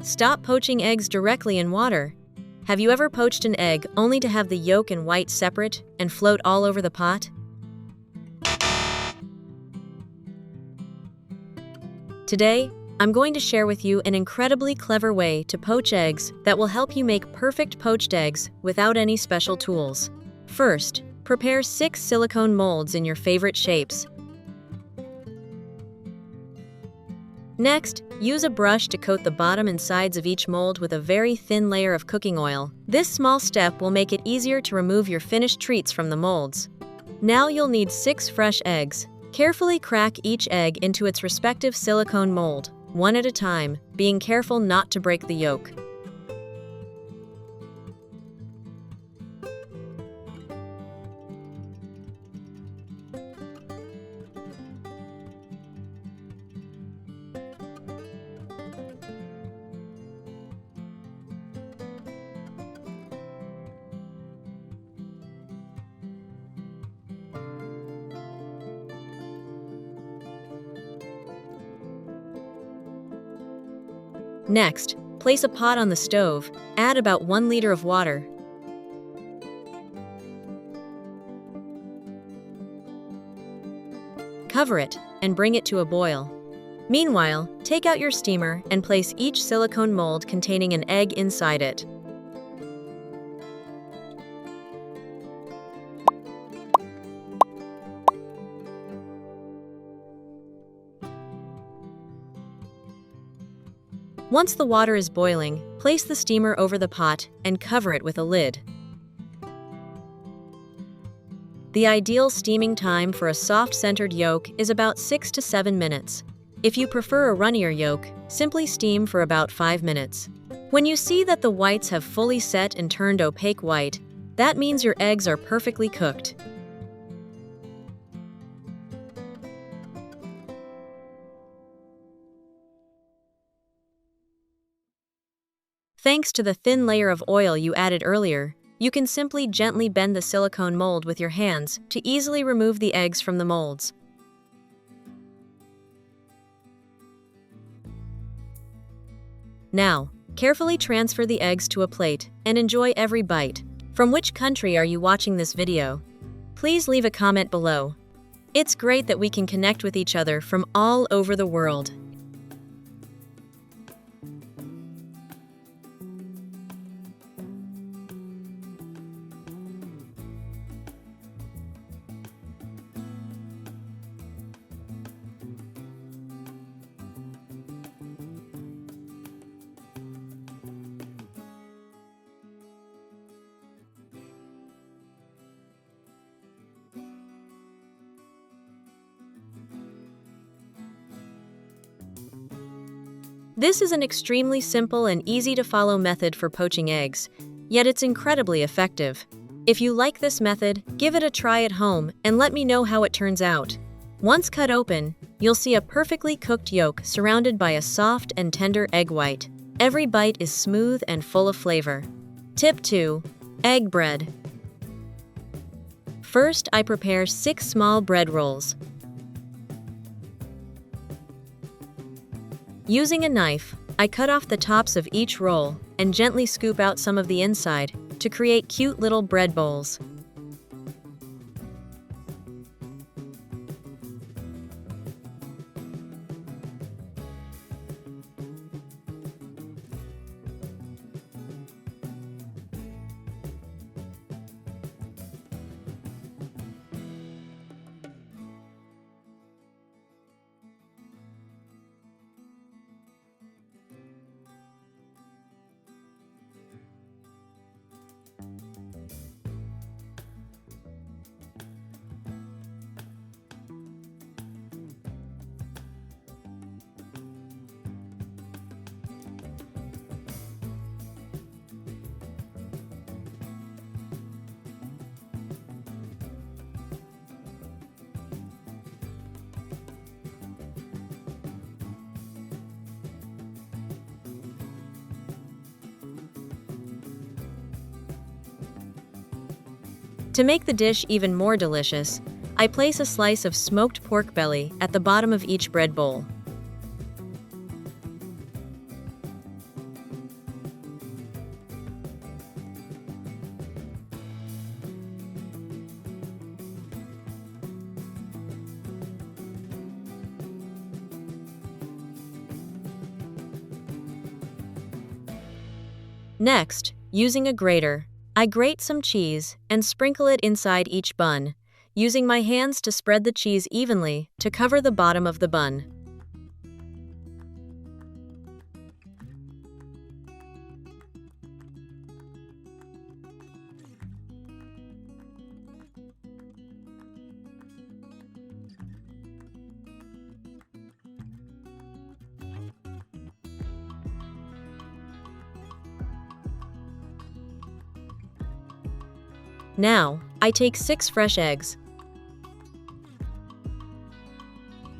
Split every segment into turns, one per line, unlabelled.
Stop poaching eggs directly in water. Have you ever poached an egg only to have the yolk and white separate and float all over the pot? Today, I'm going to share with you an incredibly clever way to poach eggs that will help you make perfect poached eggs without any special tools. First, prepare 6 silicone molds in your favorite shapes. Next, use a brush to coat the bottom and sides of each mold with a very thin layer of cooking oil. This small step will make it easier to remove your finished treats from the molds. Now you'll need 6 fresh eggs. Carefully crack each egg into its respective silicone mold, one at a time, being careful not to break the yolk. Next, place a pot on the stove, add about 1 liter of water. Cover it and bring it to a boil. Meanwhile, take out your steamer and place each silicone mold containing an egg inside it. Once the water is boiling, place the steamer over the pot and cover it with a lid. The ideal steaming time for a soft-centered yolk is about 6 to 7 minutes. If you prefer a runnier yolk, simply steam for about 5 minutes. When you see that the whites have fully set and turned opaque white, that means your eggs are perfectly cooked. Thanks to the thin layer of oil you added earlier, you can simply gently bend the silicone mold with your hands to easily remove the eggs from the molds. Now, carefully transfer the eggs to a plate and enjoy every bite. From which country are you watching this video? Please leave a comment below. It's great that we can connect with each other from all over the world. This is an extremely simple and easy-to-follow method for poaching eggs, yet it's incredibly effective. If you like this method, give it a try at home and let me know how it turns out. Once cut open, you'll see a perfectly cooked yolk surrounded by a soft and tender egg white. Every bite is smooth and full of flavor. Tip 2. Egg bread. First, I prepare 6 small bread rolls. Using a knife, I cut off the tops of each roll and gently scoop out some of the inside to create cute little bread bowls. To make the dish even more delicious, I place a slice of smoked pork belly at the bottom of each bread bowl. Next, using a grater, I grate some cheese and sprinkle it inside each bun, using my hands to spread the cheese evenly to cover the bottom of the bun. Now, I take 6 fresh eggs.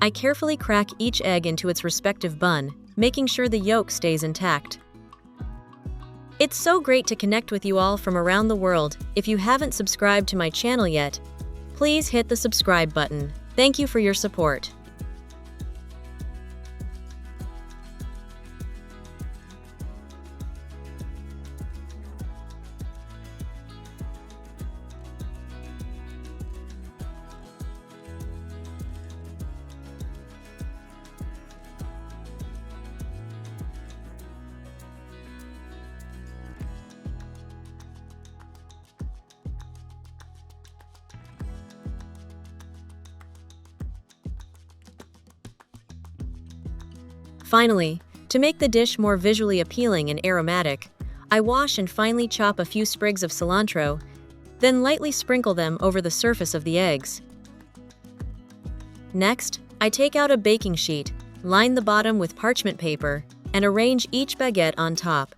I carefully crack each egg into its respective bun, making sure the yolk stays intact. It's so great to connect with you all from around the world. If you haven't subscribed to my channel yet, please hit the subscribe button. Thank you for your support. Finally, to make the dish more visually appealing and aromatic, I wash and finely chop a few sprigs of cilantro, then lightly sprinkle them over the surface of the eggs. Next, I take out a baking sheet, line the bottom with parchment paper, and arrange each baguette on top.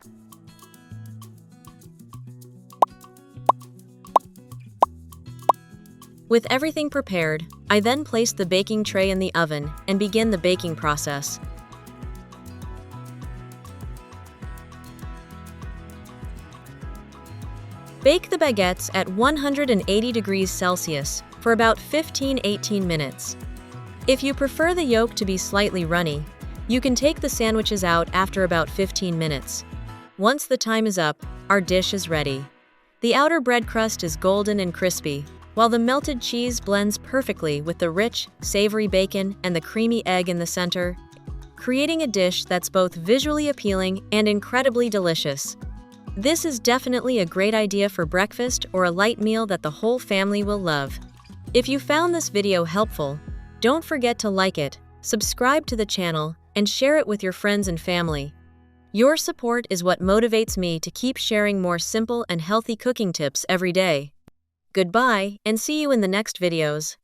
With everything prepared, I then place the baking tray in the oven and begin the baking process. Bake the baguettes at 180 degrees Celsius for about 15–18 minutes. If you prefer the yolk to be slightly runny, you can take the sandwiches out after about 15 minutes. Once the time is up, our dish is ready. The outer bread crust is golden and crispy, while the melted cheese blends perfectly with the rich, savory bacon and the creamy egg in the center, creating a dish that's both visually appealing and incredibly delicious. This is definitely a great idea for breakfast or a light meal that the whole family will love. If you found this video helpful, don't forget to like it, subscribe to the channel, and share it with your friends and family. Your support is what motivates me to keep sharing more simple and healthy cooking tips every day. Goodbye, and see you in the next videos.